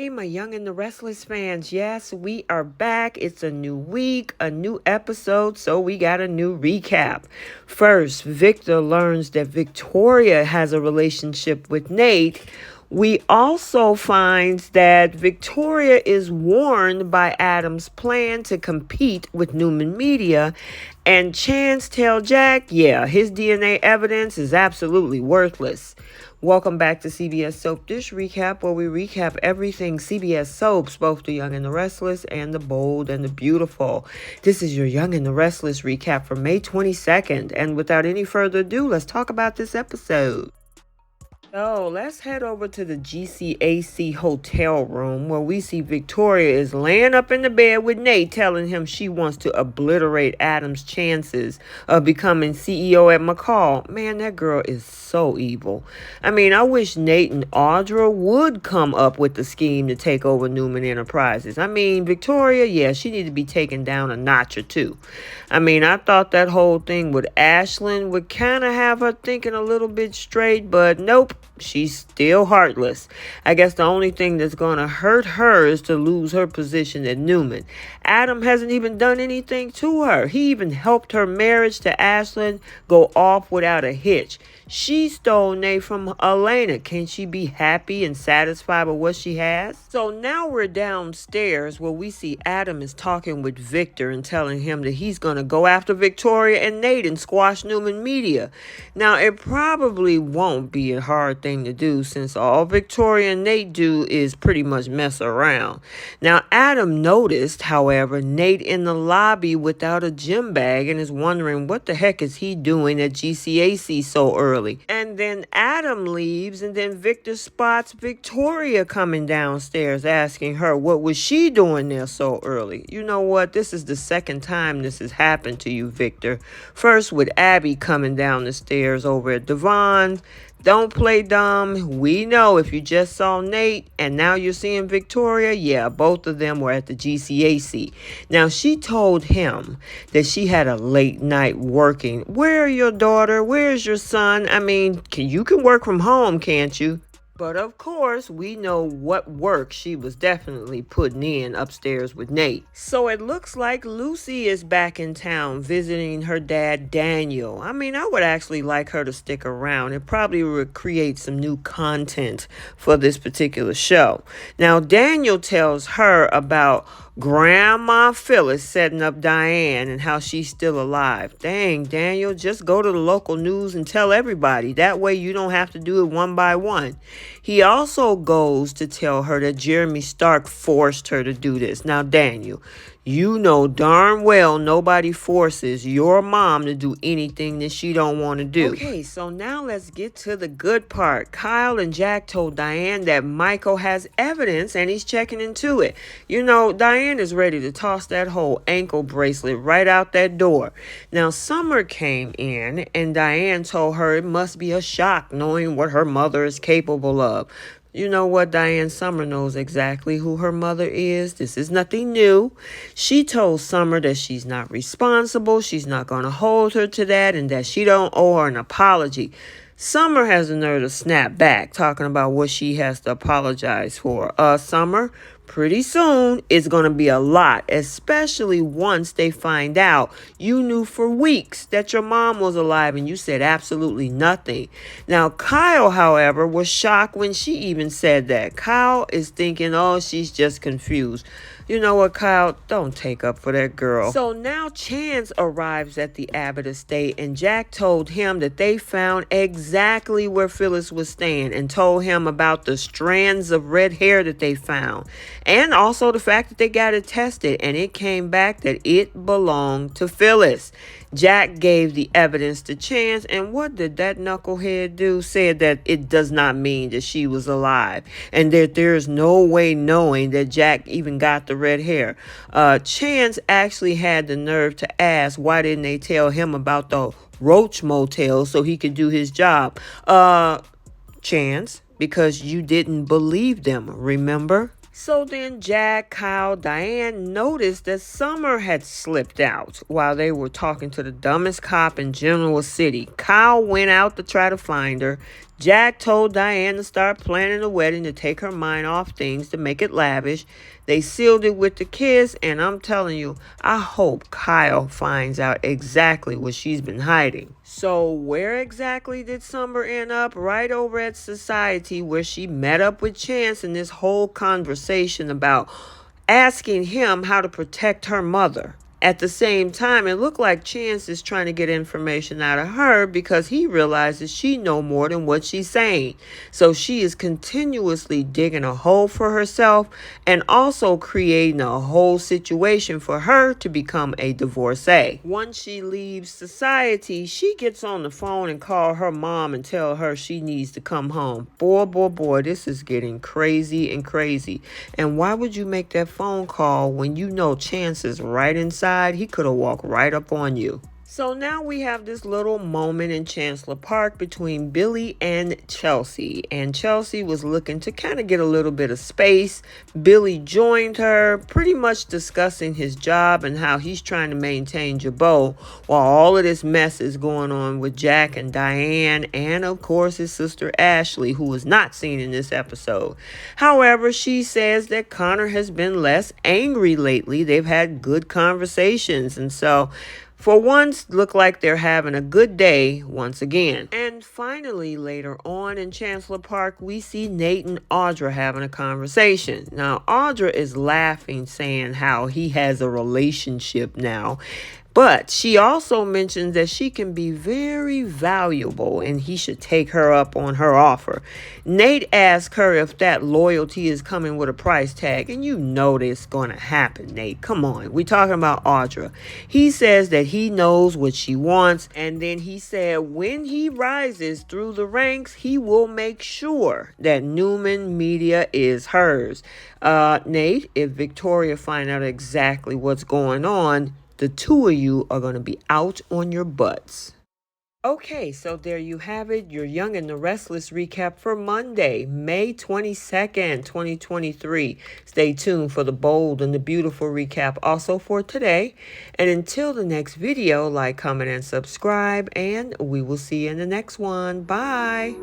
everybody, my Young and the Restless fans. Yes, we are back. It's a new week, a new episode, so we got a new recap. First, Victor learns that Victoria has a relationship with Nate. We also find that Victoria is warned by Adam's plan to compete with Newman Media, and Chance tells Jack, his DNA evidence is absolutely worthless. Welcome back to CBS Soap Dish Recap, where we recap everything CBS soaps, both the Young and the Restless and the Bold and the Beautiful. This is your Young and the Restless recap for May 22nd, and without any further ado, let's talk about this episode. So let's head over to the GCAC hotel room where we see Victoria is laying up in the bed with Nate, telling him she wants to obliterate Adam's chances of becoming CEO at McCall. Man, that girl is so evil. I mean, I wish Nate and Audra would come up with the scheme to take over Newman Enterprises. I mean, Victoria, she needs to be taken down a notch or two. I mean, I thought that whole thing with Ashlyn would kind of have her thinking a little bit straight, but nope. She's still heartless. I guess the only thing that's going to hurt her is to lose her position at Newman. Adam hasn't even done anything to her. He even helped her marriage to Ashlyn go off without a hitch. She stole Nate from Elena. Can she be happy and satisfied with what she has? So now we're downstairs where we see Adam is talking with Victor and telling him that he's going to go after Victoria and Nate and squash Newman Media. Now, it probably won't be a hard thing to do since all Victoria and Nate do is pretty much mess around. Now, Adam noticed, however, Nate in the lobby without a gym bag and is wondering what the heck is he doing at GCAC so early. And then Adam leaves, and then Victor spots Victoria coming downstairs asking her what was she doing there so early. You know what? This is the second time this has happened to you, Victor. First with Abby coming down the stairs over at Devon's. Don't play dumb. We know if you just saw Nate and now you're seeing Victoria, both of them were at the GCAC. Now, she told him that she had a late night working. Where are your daughter? Where's your son? I mean, you can work from home, can't you? But of course, we know what work she was definitely putting in upstairs with Nate. So it looks like Lucy is back in town visiting her dad, Daniel. I mean, I would actually like her to stick around. It probably would create some new content for this particular show. Now, Daniel tells her about Grandma Phyllis setting up Diane and how she's still alive. Dang, Daniel, just go to the local news and tell everybody. That way you don't have to do it one by one. He also goes to tell her that Jeremy Stark forced her to do this. Now, Daniel, you know darn well nobody forces your mom to do anything that she don't want to do. Okay, so now let's get to the good part. Kyle and Jack told Diane that Michael has evidence and he's checking into it. You know, Diane is ready to toss that whole ankle bracelet right out that door. Now, Summer came in and Diane told her it must be a shock knowing what her mother is capable of. You know what? Diane Summer knows exactly who her mother is. This is nothing new. She told Summer that she's not responsible. She's not going to hold her to that and that she don't owe her an apology. Summer has the nerve to snap back, talking about what she has to apologize for. Summer, pretty soon it's going to be a lot, especially once they find out you knew for weeks that your mom was alive and you said absolutely nothing. Now, Kyle, however, was shocked when she even said that. Kyle is thinking, she's just confused. You know what, Kyle? Don't take up for that girl. So now Chance arrives at the Abbott estate and Jack told him that they found exactly where Phyllis was staying and told him about the strands of red hair that they found. And also the fact that they got it tested and it came back that it belonged to Phyllis. Jack gave the evidence to Chance, and what did that knucklehead do? Said that it does not mean that she was alive and that there's no way knowing that Jack even got the red hair. Chance actually had the nerve to ask why didn't they tell him about the Roach Motel so he could do his job. Chance, because you didn't believe them, remember? So then Jack, Kyle, Diane noticed that Summer had slipped out while they were talking to the dumbest cop in General City. Kyle went out to try to find her. Jack told Diane to start planning the wedding to take her mind off things to make it lavish. They sealed it with the kiss, and I'm telling you, I hope Kyle finds out exactly what she's been hiding. So where exactly did Summer end up? Right over at Society, where she met up with Chance in this whole conversation about asking him how to protect her mother. At the same time, it looked like Chance is trying to get information out of her because he realizes she know more than what she's saying. So she is continuously digging a hole for herself and also creating a whole situation for her to become a divorcee. Once she leaves Society, she gets on the phone and call her mom and tell her she needs to come home. Boy, this is getting crazy and crazy. And why would you make that phone call when you know Chance is right inside? He could have walked right up on you. So now we have this little moment in Chancellor Park between Billy and Chelsea. And Chelsea was looking to kind of get a little bit of space. Billy joined her, pretty much discussing his job and how he's trying to maintain Jabot while all of this mess is going on with Jack and Diane and, of course, his sister Ashley, who was not seen in this episode. However, she says that Connor has been less angry lately. They've had good conversations. And so for once, look like they're having a good day once again. And finally, later on in Chancellor Park, we see Nate and Audra having a conversation. Now, Audra is laughing, saying how he has a relationship now. But she also mentions that she can be very valuable and he should take her up on her offer. Nate asks her if that loyalty is coming with a price tag. And you know this going to happen, Nate. Come on. We're talking about Audra. He says that he knows what she wants. And then he said when he rises through the ranks, he will make sure that Newman Media is hers. Nate, if Victoria find out exactly what's going on, the two of you are going to be out on your butts. Okay, so there you have it, your Young and the Restless recap for Monday, May 22nd, 2023. Stay tuned for the bold and the beautiful recap also for today. And until the next video, like, comment, and subscribe, and we will see you in the next one. Bye.